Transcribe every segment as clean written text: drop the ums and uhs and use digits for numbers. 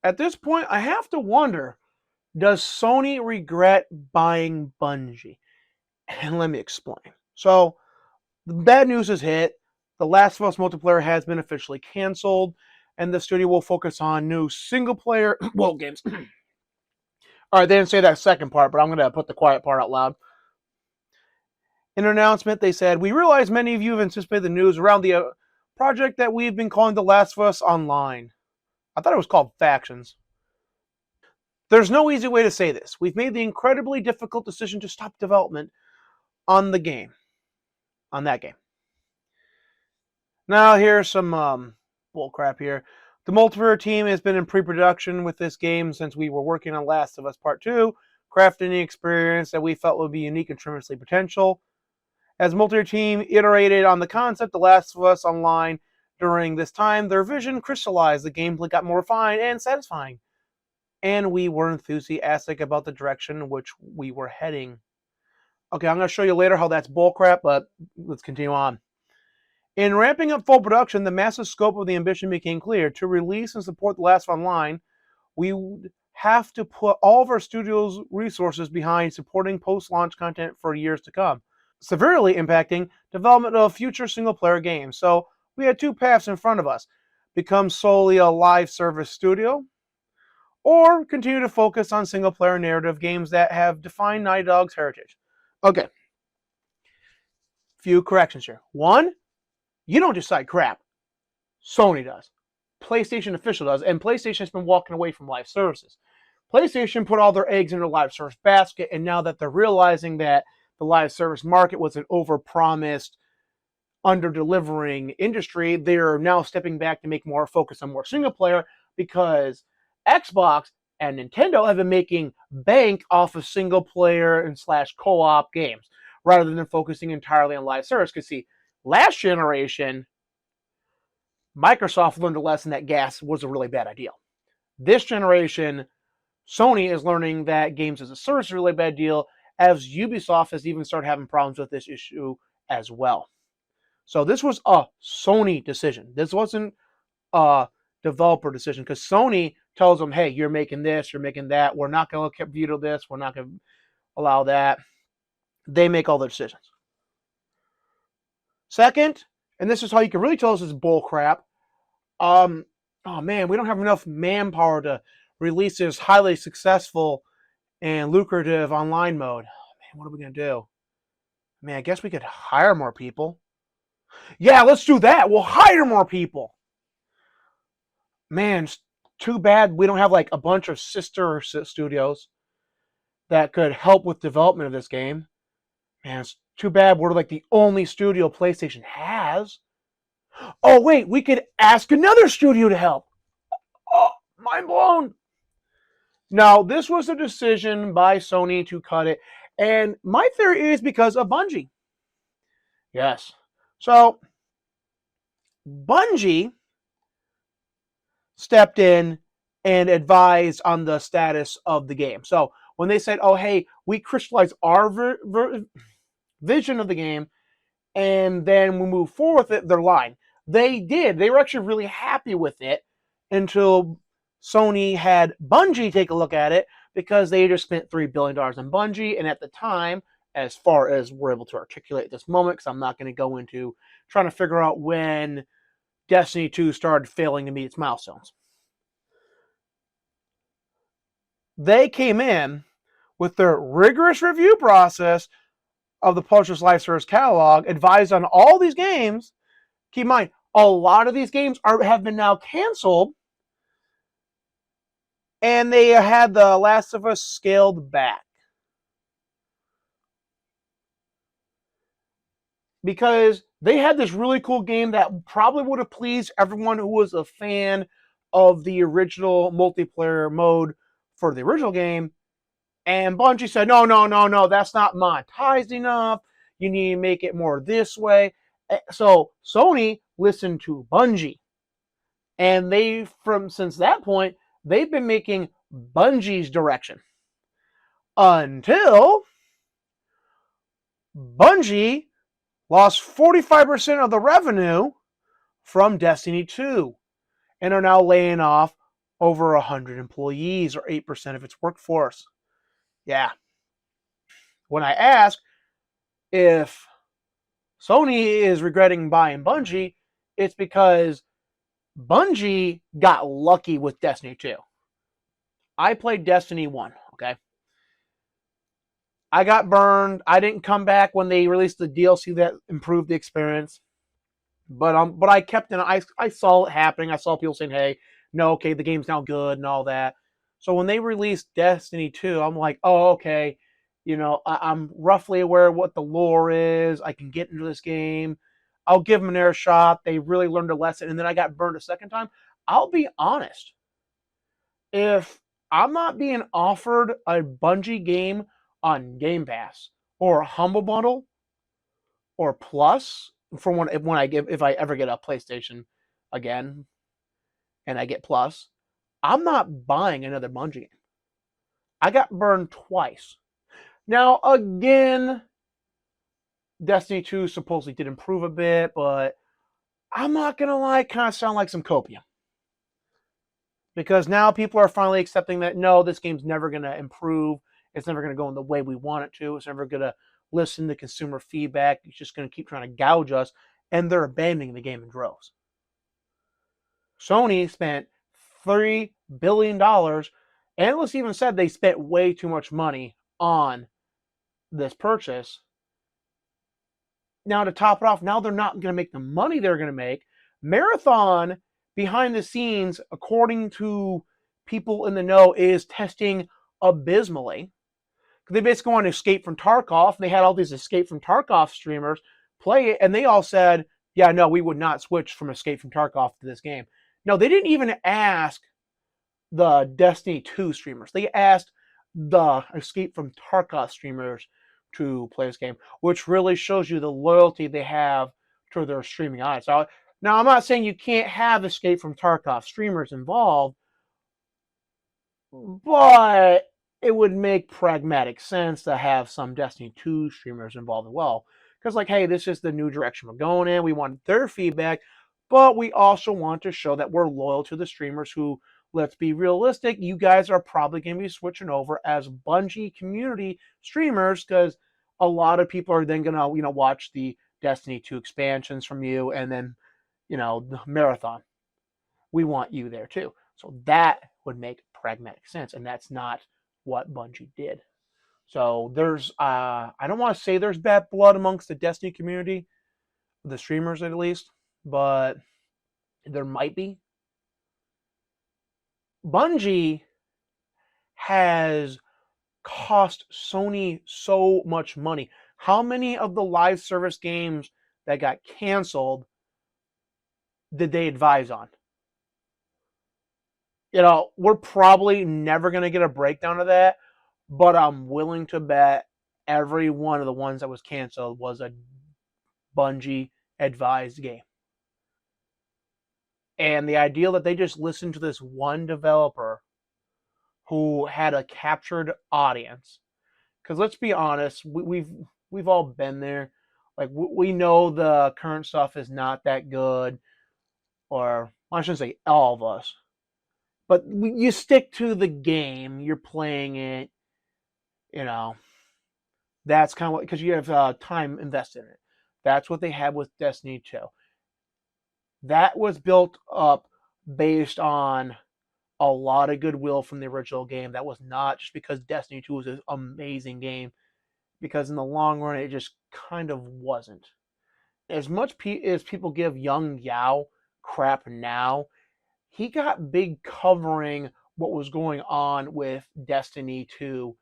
At this point, I have to wonder, does Sony regret buying Bungie? And let me explain. So, the bad news has hit. The Last of Us multiplayer has been officially canceled, and the studio will focus on new single-player games. All right, they didn't say that second part, but I'm going to put the quiet part out loud. In an announcement, they said, "We realize many of you have anticipated the news around the project that we've been calling The Last of Us Online." I thought it was called Factions. "There's no easy way to say this. We've made the incredibly difficult decision to stop development on the game, on that game." Now, here's some bullcrap here. "The multiplayer team has been in pre-production with this game since we were working on Last of Us Part 2, crafting the experience that we felt would be unique and tremendously potential. As the multiplayer team iterated on the concept of The Last of Us Online during this time, their vision crystallized, the gameplay got more refined and satisfying, and we were enthusiastic about the direction in which we were heading." Okay, I'm going to show you later how that's bullcrap, but let's continue on. "In ramping up full production, the massive scope of the ambition became clear. To release and support The Last of Us Online, we would have to put all of our studio's resources behind supporting post-launch content for years to come, severely impacting development of future single-player games. So we had two paths in front of us: become solely a live service studio, or continue to focus on single-player narrative games that have defined Naughty Dog's heritage." Okay, few corrections here. One, you don't decide crap. Sony does. PlayStation official does, and PlayStation has been walking away from live services. PlayStation put all their eggs in their live service basket, and now that they're realizing that the live service market was an overpromised, under-delivering industry, they're now stepping back to make more focus on more single player, because Xbox and Nintendo have been making bank off of single player and / co-op games, rather than focusing entirely on live service. Because see, last generation, Microsoft learned a lesson that gas was a really bad idea. This generation, Sony is learning that games as a service is a really bad deal, as Ubisoft has even started having problems with this issue as well. So this was a Sony decision. This wasn't a developer decision, because Sony tells them, hey, you're making this, you're making that, we're not going to veto this, we're not going to allow that. They make all the decisions. Second, and this is how you can really tell this is bull crap, oh man, we don't have enough manpower to release this highly successful and lucrative online mode. Man, what are we going to do? Man, I guess we could hire more people. Yeah, let's do that. We'll hire more people. Man, it's too bad we don't have like a bunch of sister studios that could help with development of this game. Man, it's too bad we're like the only studio PlayStation has. Oh, wait, we could ask another studio to help. Oh, mind blown. Now, this was a decision by Sony to cut it, and my theory is because of Bungie. Yes. So, Bungie stepped in and advised on the status of the game. So, when they said, oh, hey, we crystallized our vision of the game, and then we move forward with it, they're lying. They did. They were actually really happy with it until Sony had Bungie take a look at it, because they just spent $3 billion on Bungie. And at the time, as far as we're able to articulate at this moment, because I'm not going to go into trying to figure out when Destiny 2 started failing to meet its milestones. They came in with their rigorous review process of the publisher's live service catalog, advised on all these games. Keep in mind, a lot of these games have been now canceled, and they had The Last of Us scaled back. Because they had this really cool game that probably would have pleased everyone who was a fan of the original multiplayer mode for the original game. And Bungie said, no, that's not monetized enough. You need to make it more this way. So Sony listened to Bungie. And since that point, they've been making Bungie's direction. Until Bungie lost 45% of the revenue from Destiny 2 and are now laying off over 100 employees or 8% of its workforce. Yeah. When I ask if Sony is regretting buying Bungie, it's because Bungie got lucky with Destiny 2. I played Destiny 1, okay? I got burned. I didn't come back when they released the DLC that improved the experience. But I kept in. I saw it happening. I saw people saying, "Hey, no, okay, the game's now good" and all that. So when they released Destiny 2, I'm like, "Oh, okay, I'm roughly aware of what the lore is. I can get into this game. I'll give them an air shot. They really learned a lesson." And then I got burned a second time. I'll be honest. If I'm not being offered a Bungie game on Game Pass or Humble Bundle or Plus for when I give if I ever get a PlayStation again and I get Plus, I'm not buying another Bungie game. I got burned twice. Now again, Destiny 2 supposedly did improve a bit, but I'm not gonna lie, it kind of sound like some copium. Because now people are finally accepting that no, this game's never gonna improve. It's never gonna go in the way we want it to. It's never gonna listen to consumer feedback. It's just gonna keep trying to gouge us, and they're abandoning the game in droves. Sony spent $3 billion. Analysts even said they spent way too much money on this purchase. Now, to top it off, now they're not going to make the money they're going to make. Marathon, behind the scenes, according to people in the know, is testing abysmally. They basically want to escape from Tarkov. And they had all these Escape from Tarkov streamers play it, and they all said, yeah, no, we would not switch from Escape from Tarkov to this game. No, they didn't even ask the Destiny 2 streamers. They asked the Escape from Tarkov streamers to play this game, which really shows you the loyalty they have to their streaming audience. Now, I'm not saying you can't have Escape from Tarkov streamers involved, but it would make pragmatic sense to have some Destiny 2 streamers involved as well. Because, like, hey, this is the new direction we're going in. We want their feedback, but we also want to show that we're loyal to the streamers who, let's be realistic, you guys are probably going to be switching over as Bungie community streamers because a lot of people are then going to, watch the Destiny 2 expansions from you and then, the marathon. We want you there too. So that would make pragmatic sense, and that's not what Bungie did. So there's, I don't want to say there's bad blood amongst the Destiny community, the streamers at least, but there might be. Bungie has cost Sony so much money. How many of the live service games that got canceled did they advise on? We're probably never going to get a breakdown of that, but I'm willing to bet every one of the ones that was canceled was a Bungie advised game. And the idea that they just listened to this one developer who had a captured audience, because let's be honest, we've all been there. Like, we know the current stuff is not that good, or I shouldn't say all of us, but you stick to the game, you're playing it, that's kind of what, because you have time invested in it. That's what they had with Destiny 2. That was built up based on a lot of goodwill from the original game. That was not just because Destiny 2 was an amazing game, because in the long run, it just kind of wasn't. As much as people give Young Yao crap now, he got big covering what was going on with Destiny 2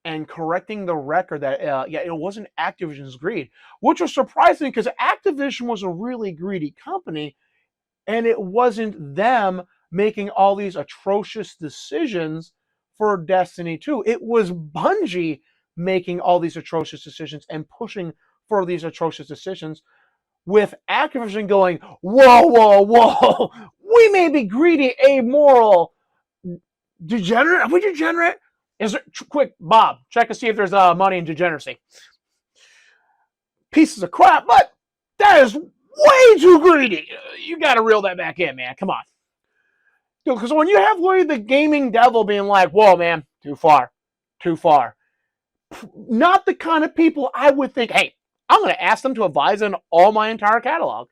and correcting the record that, it wasn't Activision's greed, which was surprising because Activision was a really greedy company, and it wasn't them making all these atrocious decisions for Destiny 2. It was Bungie making all these atrocious decisions and pushing for these atrocious decisions, with Activision going, whoa, whoa, whoa, we may be greedy, amoral, degenerate. Are we degenerate? Is it quick, Bob? Check to see if there's money in degeneracy. Pieces of crap, but that is way too greedy. You got to reel that back in, man. Come on. Because when you have literally the gaming devil being like, whoa, man, too far, too far. Not the kind of people I would think, hey, I'm going to ask them to advise on all my entire catalog.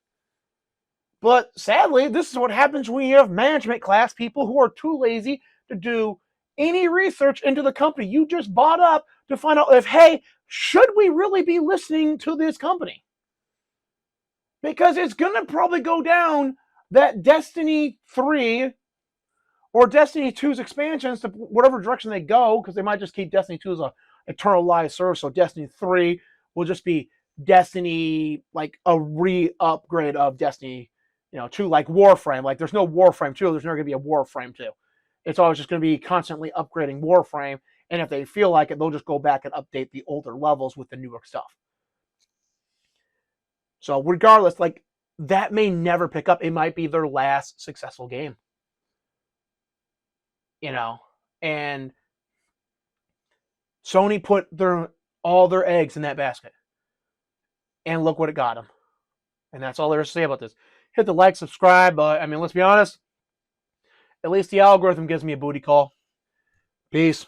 But sadly, this is what happens when you have management class people who are too lazy to do any research into the company you just bought up to find out if, hey, should we really be listening to this company? Because it's going to probably go down that Destiny 3 or Destiny 2's expansions to whatever direction they go, because they might just keep Destiny 2 as a eternal live service, so Destiny 3 will just be Destiny, like a re-upgrade of Destiny, 2, like Warframe. Like there's no Warframe 2, there's never going to be a Warframe 2. It's always just going to be constantly upgrading Warframe, and if they feel like it, they'll just go back and update the older levels with the newer stuff. So regardless, like that may never pick up. It might be their last successful game. And Sony put all their eggs in that basket. And look what it got them. And that's all there is to say about this. Hit the like, subscribe. Let's be honest. At least the algorithm gives me a booty call. Peace.